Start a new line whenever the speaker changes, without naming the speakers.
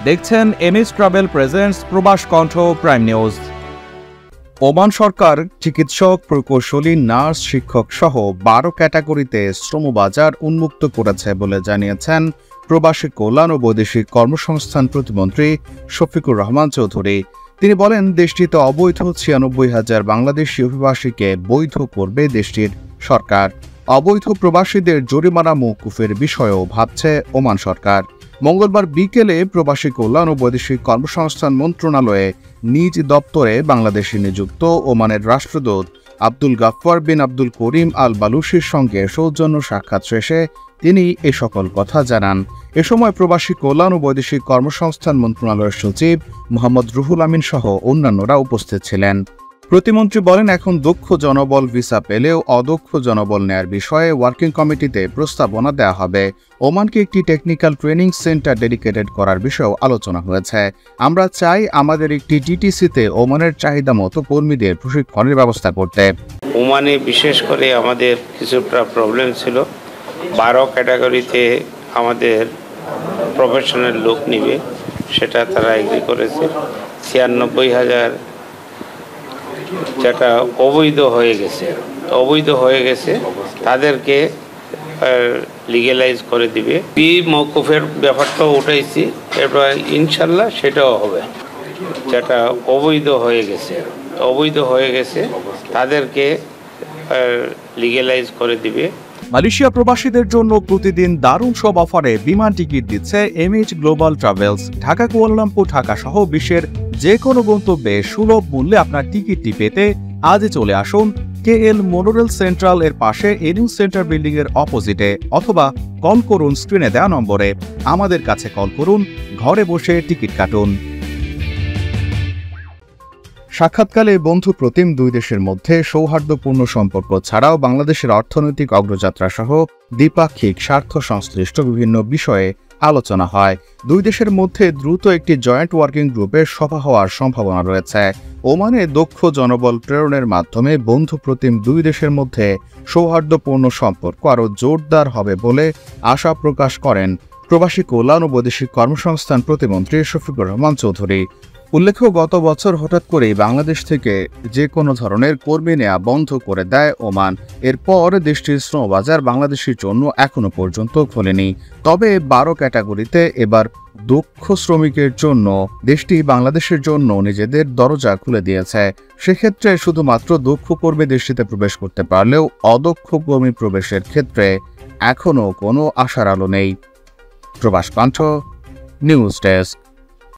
দেখছেন MS travel presents প্রবাস কণ্ঠ প্রাইম নিউজ। ওমান সরকার চিকিৎসক, প্রকৌশলী, নার্স, শিক্ষক সহ 12 ক্যাটাগরিতে শ্রমবাজার উন্মুক্ত করেছে বলে জানিয়েছেন প্রবাসী কল্যাণ ও বৈদেশিক কর্মসংস্থান প্রতিমন্ত্রী শফিকুর রহমান চৌধুরী। তিনি বলেন, দেশটিতে অবৈধ 96,000 বাংলাদেশি অভিবাসীকে বৈধ করবে দেশটির সরকার। অবৈধ প্রবাসীদের জরিমানা মওকুফের বিষয়েও ভাবছে ওমান সরকার। মঙ্গলবার বিকেলে প্রবাসী কল্যাণ ও বৈদেশিক কর্মসংস্থান মন্ত্রণালয়ে নিজ দপ্তরে বাংলাদেশে নিযুক্ত ওমানের রাষ্ট্রদূত আব্দুল গাফফার বিন আব্দুল করিম আল বালুশির সঙ্গে সৌজন্য সাক্ষাৎ শেষে তিনি এ সকল কথা জানান। এ সময় প্রবাসী কল্যাণ ও বৈদেশিক কর্মসংস্থান মন্ত্রণালয়ের সচিব মোহাম্মদ রুহুল আমিন সহ অন্যান্যরা উপস্থিত ছিলেন। প্রতিমন্ত্রী বলেন, এখন দক্ষ জনবল ভিসা পেলেও অদক্ষ জনবল নেয়ার বিষয়ে ওয়ার্কিং কমিটিতে প্রস্তাবনা দেওয়া হবে। ওমানকে একটি টেকনিক্যাল ট্রেনিং সেন্টার ডেডিকেটেড করার বিষয়েও আলোচনা হয়েছে। আমরা চাই আমাদের একটি টিটিসিতে ওমানের চাহিদা মতো কর্মীদের প্রশিক্ষণের ব্যবস্থা করতে।
ওমানে বিশেষ করে আমাদের কিছুটা প্রবলেম ছিল। 12 ক্যাটাগরিতে আমাদের প্রফেশনাল লোক নিবে, সেটা তারা এগ্রি করেছে। 96,000 যেটা অবৈধ হয়ে গেছে তাদেরকে লিগ্যালাইজ করে দিবে। মওকুফের ব্যাপারটাও উঠাইছি, এরপর ইনশাল্লাহ সেটাও হবে। যেটা অবৈধ হয়ে গেছে তাদেরকে লিগ্যালাইজ করে দিবে।
মালয়েশিয়া প্রবাসীদের জন্য প্রতিদিন দারুণ সব অফারে বিমান টিকিট দিচ্ছে MH global travels. Dhaka, Kuala Lumpur, Dhaka সহ বিশ্বের যে কোনো গন্তব্যে সুলভ মূল্যে আপনার টিকিটটি পেতে আজই চলে আসুন কেএল মোনোরেল সেন্ট্রাল এর পাশে এনিউ সেন্টার বিল্ডিং এর অপোজিটে, অথবা কল করুন স্ক্রিনে দেওয়া নম্বরে। আমাদের কাছে কল করুন, ঘরে বসে টিকিট কাটুন। সাক্ষাৎকালে বন্ধু প্রতিম দুই দেশের মধ্যে সৌহার্দ্যপূর্ণ সম্পর্ক ছাড়াও বাংলাদেশের অর্থনৈতিক অগ্রযাত্রা সহ দ্বিপাক্ষিক স্বার্থ সংশ্লিষ্ট বিভিন্ন বিষয়ে আলোচনা হয়। দুই দেশের মধ্যে দ্রুত একটি জয়েন্ট ওয়ার্কিং গ্রুপের সভা হওয়ার সম্ভাবনা রয়েছে। ওমানে দক্ষ জনবল প্রেরণের মাধ্যমে বন্ধু প্রতিম দুই দেশের মধ্যে সৌহার্দ্যপূর্ণ সম্পর্ক আরও জোরদার হবে বলে আশা প্রকাশ করেন প্রবাসী কল্যাণ ও বৈদেশিক কর্মসংস্থান প্রতিমন্ত্রী শফিকুর রহমান চৌধুরী। উল্লেখ্য, গত বছর হঠাৎ করেই বাংলাদেশ থেকে যে কোনো ধরনের কর্মী নেওয়া বন্ধ করে দেয় ওমান। এরপর দেশটির শ্রমবাজার বাংলাদেশের জন্য এখনো পর্যন্ত খোলেনি। তবে 12 ক্যাটাগরিতে এবার দক্ষ শ্রমিকের জন্য দেশটি বাংলাদেশের জন্য নিজেদের দরজা খুলে দিয়েছে। সেক্ষেত্রে শুধুমাত্র দক্ষ কর্মী দেশটিতে প্রবেশ করতে পারলেও অদক্ষ কর্মী প্রবেশের ক্ষেত্রে এখনও কোনো আশার আলো নেই। প্রবাস কণ্ঠ নিউজ ডেস্ক।